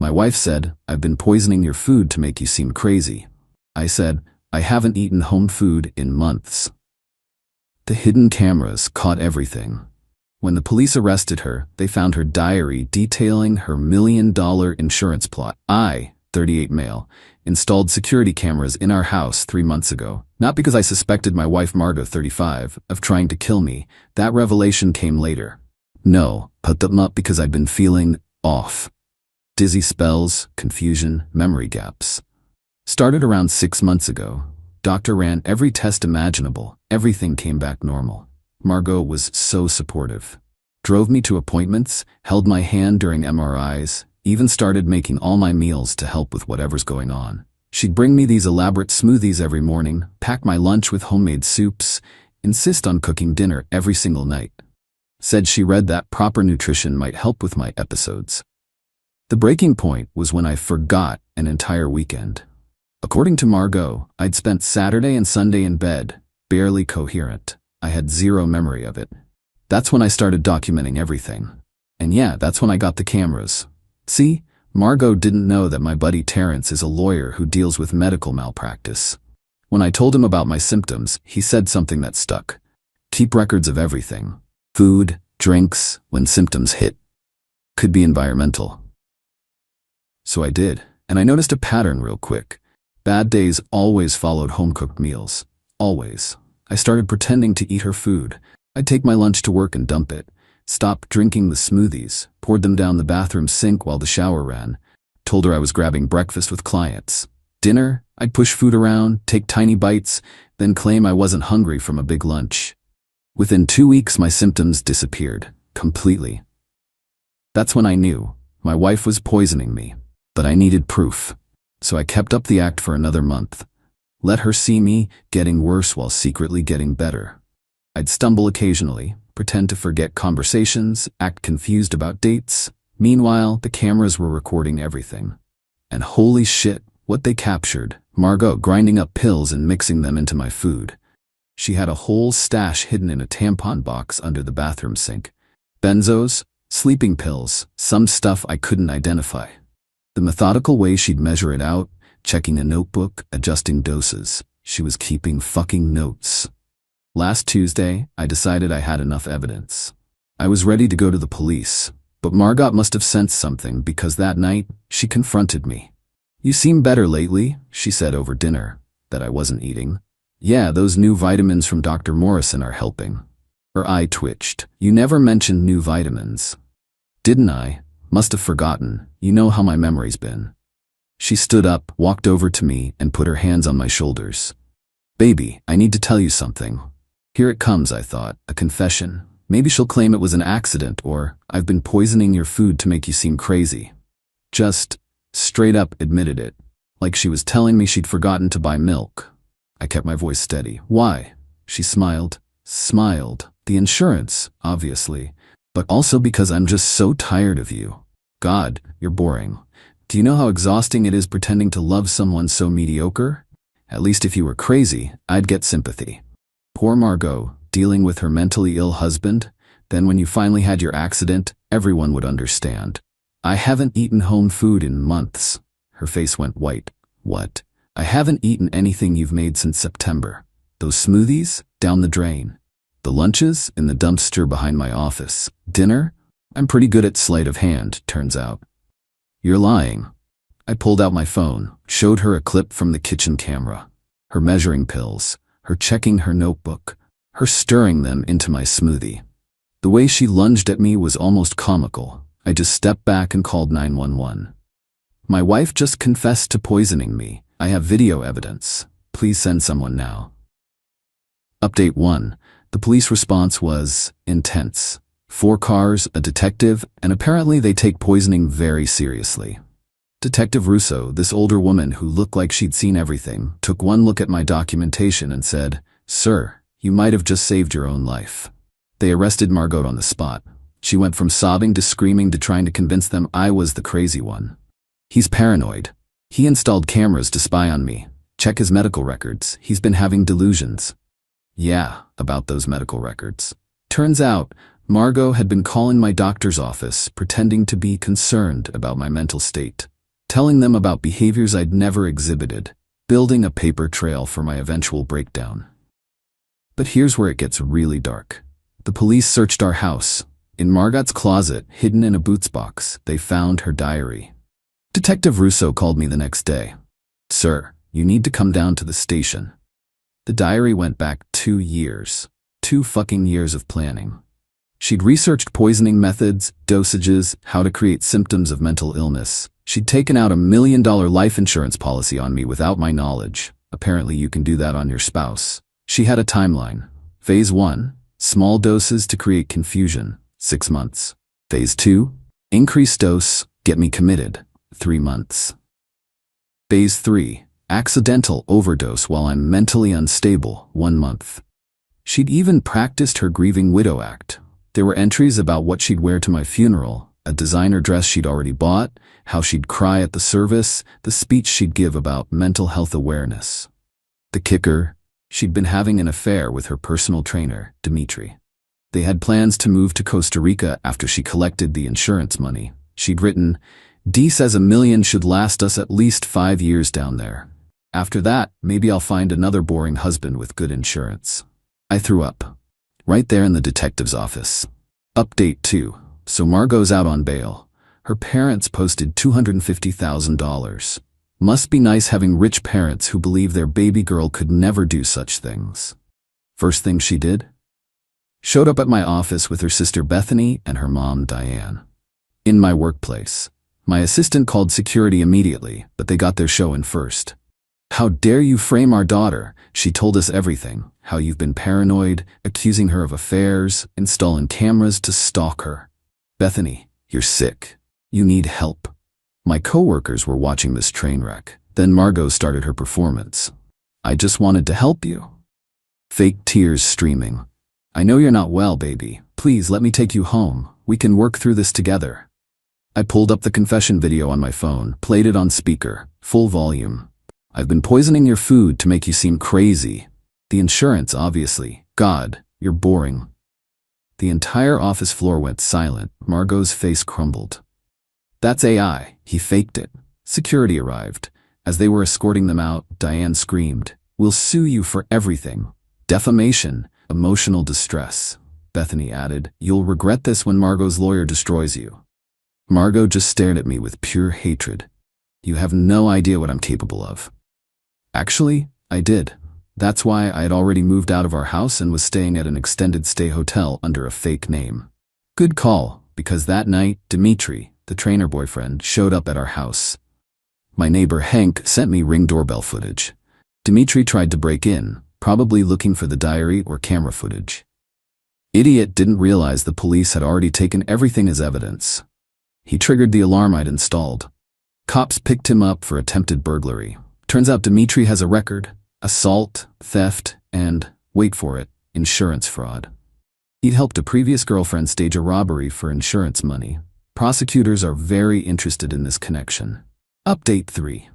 My wife said, "I've been poisoning your food to make you seem crazy." I said, "I haven't eaten home food in months." The hidden cameras caught everything. When the police arrested her, they found her diary detailing her $1 million insurance plot. I, 38 male, installed security cameras in our house 3 months ago. Not because I suspected my wife Margot, 35, of trying to kill me. That revelation came later. No, put them up because I'd been feeling off. Dizzy spells, confusion, memory gaps. Started around 6 months ago. Doctor ran every test imaginable. Everything came back normal. Margot was so supportive. Drove me to appointments, held my hand during MRIs, even started making all my meals to help with whatever's going on. She'd bring me these elaborate smoothies every morning, pack my lunch with homemade soups, insist on cooking dinner every single night. Said she read that proper nutrition might help with my episodes. The breaking point was when I forgot an entire weekend. According to Margot, I'd spent Saturday and Sunday in bed, barely coherent. I had zero memory of it. That's when I started documenting everything. And yeah, that's when I got the cameras. See, Margot didn't know that my buddy Terrence is a lawyer who deals with medical malpractice. When I told him about my symptoms, he said something that stuck. Keep records of everything. Food, drinks, when symptoms hit. Could be environmental. So I did, and I noticed a pattern real quick. Bad days always followed home-cooked meals. Always. I started pretending to eat her food. I'd take my lunch to work and dump it. Stopped drinking the smoothies, poured them down the bathroom sink while the shower ran. Told her I was grabbing breakfast with clients. Dinner, I'd push food around, take tiny bites, then claim I wasn't hungry from a big lunch. Within 2 weeks, my symptoms disappeared. Completely. That's when I knew. My wife was poisoning me. But I needed proof. So I kept up the act for another month. Let her see me getting worse while secretly getting better. I'd stumble occasionally, pretend to forget conversations, act confused about dates. Meanwhile, the cameras were recording everything. And holy shit, what they captured. Margot grinding up pills and mixing them into my food. She had a whole stash hidden in a tampon box under the bathroom sink. Benzos, sleeping pills, some stuff I couldn't identify. The methodical way she'd measure it out, checking a notebook, adjusting doses. She was keeping fucking notes. Last Tuesday, I decided I had enough evidence. I was ready to go to the police, but Margot must have sensed something because that night, she confronted me. "You seem better lately," she said over dinner, that I wasn't eating. "Yeah, those new vitamins from Dr. Morrison are helping." Her eye twitched. "You never mentioned new vitamins." Didn't I? Must have forgotten. You know how my memory's been. She stood up, walked over to me, and put her hands on my shoulders. "Baby, I need to tell you something." Here it comes, I thought, a confession. Maybe she'll claim it was an accident, or "I've been poisoning your food to make you seem crazy." Just straight up admitted it, like she was telling me she'd forgotten to buy milk. I kept my voice steady. "Why?" She smiled. The insurance, obviously, but also because I'm just so tired of you. God, you're boring. Do you know how exhausting it is pretending to love someone so mediocre? At least if you were crazy, I'd get sympathy. Poor Margot, dealing with her mentally ill husband. Then when you finally had your accident, everyone would understand. "I haven't eaten home food in months." Her face went white. "What?" "I haven't eaten anything you've made since September. Those smoothies? Down the drain. The lunches? In the dumpster behind my office. Dinner? I'm pretty good at sleight of hand, turns out." "You're lying." I pulled out my phone, showed her a clip from the kitchen camera. Her measuring pills, her checking her notebook, her stirring them into my smoothie. The way she lunged at me was almost comical. I just stepped back and called 911. "My wife just confessed to poisoning me. I have video evidence. Please send someone now." Update 1. The police response was intense. 4 cars, a detective, and apparently they take poisoning very seriously. Detective Russo, this older woman who looked like she'd seen everything, took one look at my documentation and said, "Sir, you might have just saved your own life." They arrested Margot on the spot. She went from sobbing to screaming to trying to convince them I was the crazy one. "He's paranoid. He installed cameras to spy on me. Check his medical records. He's been having delusions." Yeah, about those medical records. Turns out, Margot had been calling my doctor's office, pretending to be concerned about my mental state, telling them about behaviors I'd never exhibited, building a paper trail for my eventual breakdown. But here's where it gets really dark. The police searched our house. In Margot's closet, hidden in a boots box, they found her diary. Detective Russo called me the next day. "Sir, you need to come down to the station." The diary went back 2 years. 2 fucking years of planning. She'd researched poisoning methods, dosages, how to create symptoms of mental illness. She'd taken out $1 million life insurance policy on me without my knowledge. Apparently you can do that on your spouse. She had a timeline. Phase 1, small doses to create confusion, 6 months. Phase 2, increased dose, get me committed, 3 months. Phase 3, accidental overdose while I'm mentally unstable, 1 month. She'd even practiced her grieving widow act. There were entries about what she'd wear to my funeral, a designer dress she'd already bought, how she'd cry at the service, the speech she'd give about mental health awareness. The kicker, she'd been having an affair with her personal trainer, Dimitri. They had plans to move to Costa Rica after she collected the insurance money. She'd written, "D says $1 million should last us at least 5 years down there. After that, maybe I'll find another boring husband with good insurance." I threw up. Right there in the detective's office. Update 2. So Margot's out on bail. Her parents posted $250,000. Must be nice having rich parents who believe their baby girl could never do such things. First thing she did? Showed up at my office with her sister Bethany and her mom Diane. In my workplace. My assistant called security immediately, but they got their show in first. "How dare you frame our daughter? She told us everything. How you've been paranoid, accusing her of affairs, installing cameras to stalk her. Bethany, you're sick. You need help." My coworkers were watching this train wreck. Then Margot started her performance. "I just wanted to help you." Fake tears streaming. "I know you're not well, baby. Please let me take you home. We can work through this together." I pulled up the confession video on my phone, played it on speaker, full volume. "I've been poisoning your food to make you seem crazy. The insurance, obviously. God, you're boring." The entire office floor went silent. Margot's face crumbled. "That's AI. He faked it." Security arrived. As they were escorting them out, Diane screamed, "We'll sue you for everything. Defamation, emotional distress." Bethany added, "You'll regret this when Margot's lawyer destroys you." Margot just stared at me with pure hatred. "You have no idea what I'm capable of." Actually, I did. That's why I had already moved out of our house and was staying at an extended stay hotel under a fake name. Good call, because that night, Dimitri, the trainer boyfriend, showed up at our house. My neighbor Hank sent me Ring doorbell footage. Dimitri tried to break in, probably looking for the diary or camera footage. Idiot didn't realize the police had already taken everything as evidence. He triggered the alarm I'd installed. Cops picked him up for attempted burglary. Turns out Dimitri has a record: assault, theft, and, wait for it, insurance fraud. He'd helped a previous girlfriend stage a robbery for insurance money. Prosecutors are very interested in this connection. Update 3.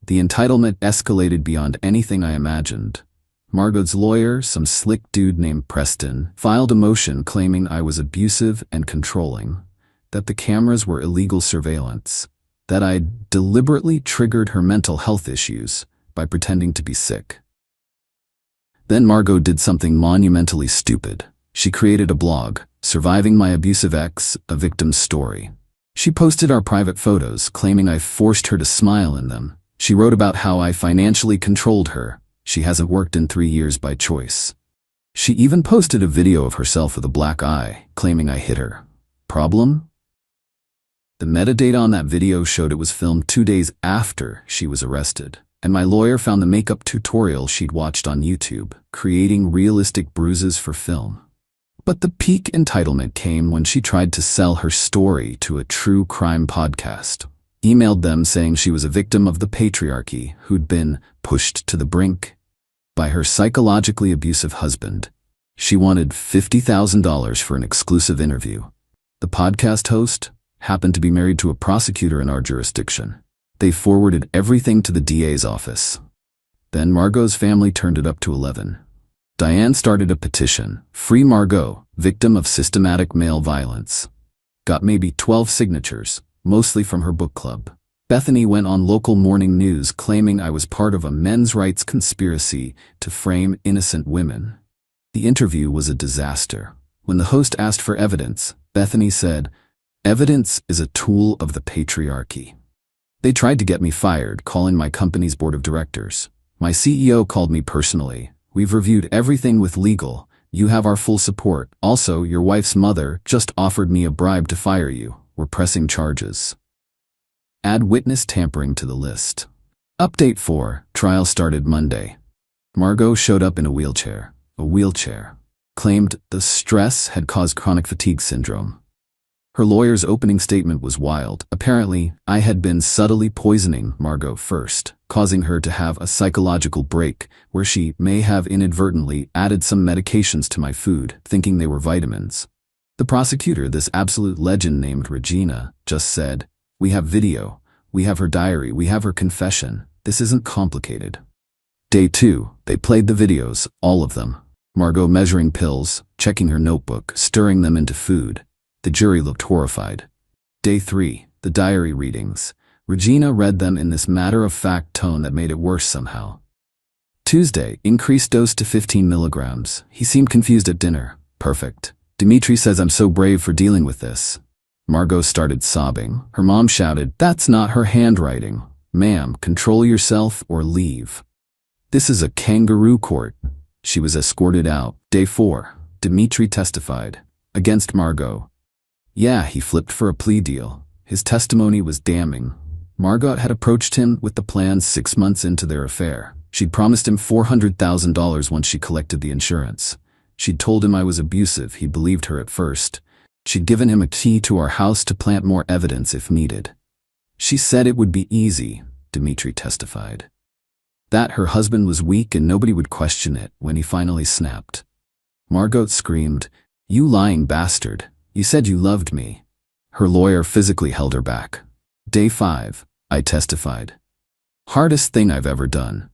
The entitlement escalated beyond anything I imagined. Margot's lawyer, some slick dude named Preston, filed a motion claiming I was abusive and controlling, that the cameras were illegal surveillance, that I'd deliberately triggered her mental health issues by pretending to be sick. Then Margot did something monumentally stupid. She created a blog, Surviving My Abusive Ex, A Victim's Story. She posted our private photos, claiming I forced her to smile in them. She wrote about how I financially controlled her. She hasn't worked in 3 years by choice. She even posted a video of herself with a black eye, claiming I hit her. Problem? The metadata on that video showed it was filmed 2 days after she was arrested, and my lawyer found the makeup tutorial she'd watched on YouTube, creating realistic bruises for film. But the peak entitlement came when she tried to sell her story to a true crime podcast. Emailed them saying she was a victim of the patriarchy who'd been pushed to the brink by her psychologically abusive husband. She wanted $50,000 for an exclusive interview. The podcast host happened to be married to a prosecutor in our jurisdiction. They forwarded everything to the DA's office. Then Margot's family turned it up to 11. Diane started a petition, Free Margot, victim of systematic male violence. Got maybe 12 signatures, mostly from her book club. Bethany went on local morning news claiming I was part of a men's rights conspiracy to frame innocent women. The interview was a disaster. When the host asked for evidence, Bethany said, "Evidence is a tool of the patriarchy." They tried to get me fired, calling my company's board of directors. My CEO called me personally. "We've reviewed everything with legal. You have our full support. Also, your wife's mother just offered me a bribe to fire you. We're pressing charges." Add witness tampering to the list. Update 4. Trial started Monday. Margot showed up in a wheelchair. Claimed the stress had caused chronic fatigue syndrome. Her lawyer's opening statement was wild. Apparently, I had been subtly poisoning Margot first, causing her to have a psychological break where she may have inadvertently added some medications to my food, thinking they were vitamins. The prosecutor, this absolute legend named Regina, just said, "We have video, we have her diary, we have her confession. This isn't complicated." Day 2, they played the videos, all of them. Margot measuring pills, checking her notebook, stirring them into food. The jury looked horrified. Day 3, the diary readings. Regina read them in this matter-of-fact tone that made it worse somehow. Tuesday, increased dose to 15 milligrams. He seemed confused at dinner. Perfect. Dimitri says I'm so brave for dealing with this. Margot started sobbing. Her mom shouted, "That's not her handwriting. Ma'am, control yourself or leave." "This is a kangaroo court." She was escorted out. Day 4, Dimitri testified. Against Margot. Yeah, he flipped for a plea deal. His testimony was damning. Margot had approached him with the plans 6 months into their affair. She'd promised him $400,000 once she collected the insurance. She'd told him I was abusive. He believed her at first. She'd given him a key to our house to plant more evidence if needed. She said it would be easy, Dimitri testified. That her husband was weak and nobody would question it when he finally snapped. Margot screamed, "You lying bastard. You said you loved me." Her lawyer physically held her back. Day 5, I testified. Hardest thing I've ever done.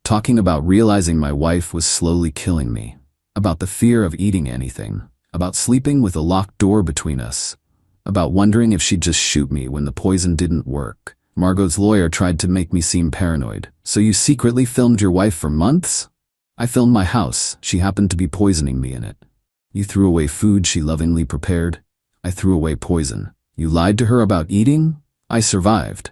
Talking about realizing my wife was slowly killing me. About the fear of eating anything. About sleeping with a locked door between us. About wondering if she'd just shoot me when the poison didn't work. Margot's lawyer tried to make me seem paranoid. "So you secretly filmed your wife for months?" "I filmed my house. She happened to be poisoning me in it." "You threw away food she lovingly prepared?" "I threw away poison." "You lied to her about eating?" "I survived."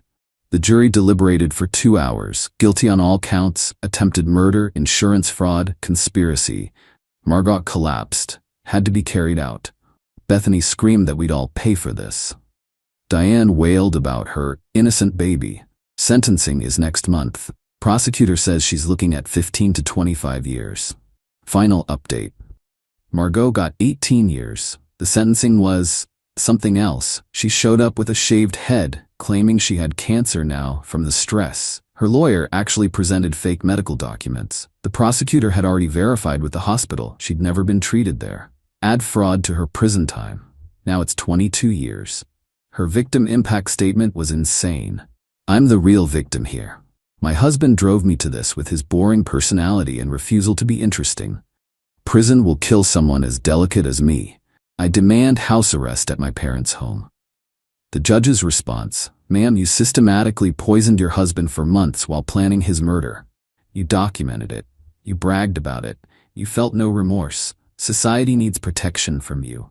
The jury deliberated for 2 hours, guilty on all counts, attempted murder, insurance fraud, conspiracy. Margot collapsed, had to be carried out. Bethany screamed that we'd all pay for this. Diane wailed about her innocent baby. Sentencing is next month. Prosecutor says she's looking at 15 to 25 years. Final update. Margot got 18 years. The sentencing was something else. She showed up with a shaved head, claiming she had cancer now from the stress. Her lawyer actually presented fake medical documents. The prosecutor had already verified with the hospital she'd never been treated there. Add fraud to her prison time. Now it's 22 years. Her victim impact statement was insane. "I'm the real victim here. My husband drove me to this with his boring personality and refusal to be interesting. Prison will kill someone as delicate as me. I demand house arrest at my parents' home." The judge's response, "Ma'am, you systematically poisoned your husband for months while planning his murder. You documented it. You bragged about it. You felt no remorse. Society needs protection from you."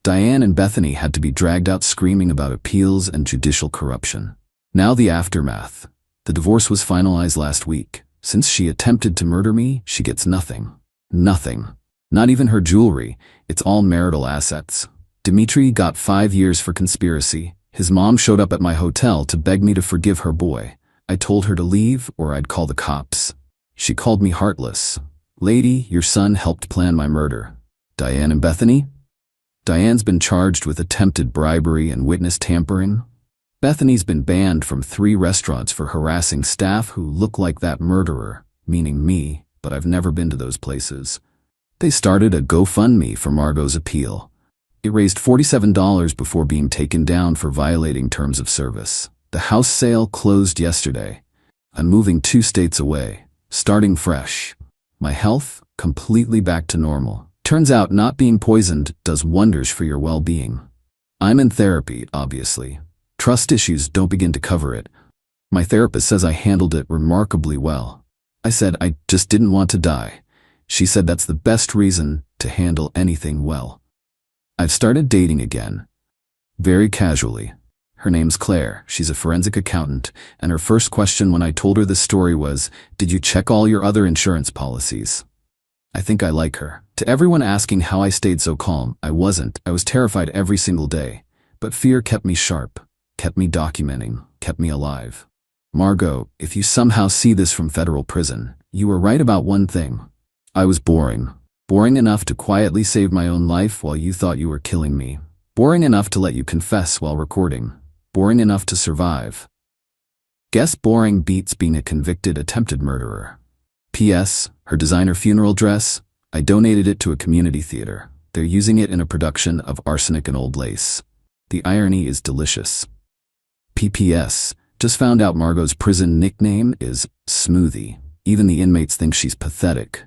Diane and Bethany had to be dragged out screaming about appeals and judicial corruption. Now the aftermath. The divorce was finalized last week. Since she attempted to murder me, she gets nothing. Nothing. Not even her jewelry. It's all marital assets. Dimitri got 5 years for conspiracy. His mom showed up at my hotel to beg me to forgive her boy. I told her to leave or I'd call the cops. She called me heartless. "Lady, your son helped plan my murder." Diane and Bethany? Diane's been charged with attempted bribery and witness tampering. Bethany's been banned from 3 restaurants for harassing staff who look like that murderer, meaning me, but I've never been to those places. They started a GoFundMe for Margot's appeal. It raised $47 before being taken down for violating terms of service. The house sale closed yesterday. I'm moving 2 states away, starting fresh. My health, completely back to normal. Turns out not being poisoned does wonders for your well-being. I'm in therapy, obviously. Trust issues don't begin to cover it. My therapist says I handled it remarkably well. I said I just didn't want to die. She said that's the best reason to handle anything well. I've started dating again. Very casually. Her name's Claire, she's a forensic accountant, and her first question when I told her this story was, "Did you check all your other insurance policies?" I think I like her. To everyone asking how I stayed so calm, I wasn't. I was terrified every single day. But fear kept me sharp, kept me documenting, kept me alive. Margot, if you somehow see this from federal prison, you were right about one thing. I was boring. Boring enough to quietly save my own life while you thought you were killing me. Boring enough to let you confess while recording. Boring enough to survive. Guess boring beats being a convicted attempted murderer. P.S. Her designer funeral dress, I donated it to a community theater. They're using it in a production of Arsenic and Old Lace. The irony is delicious. P.P.S. Just found out Margot's prison nickname is Smoothie. Even the inmates think she's pathetic.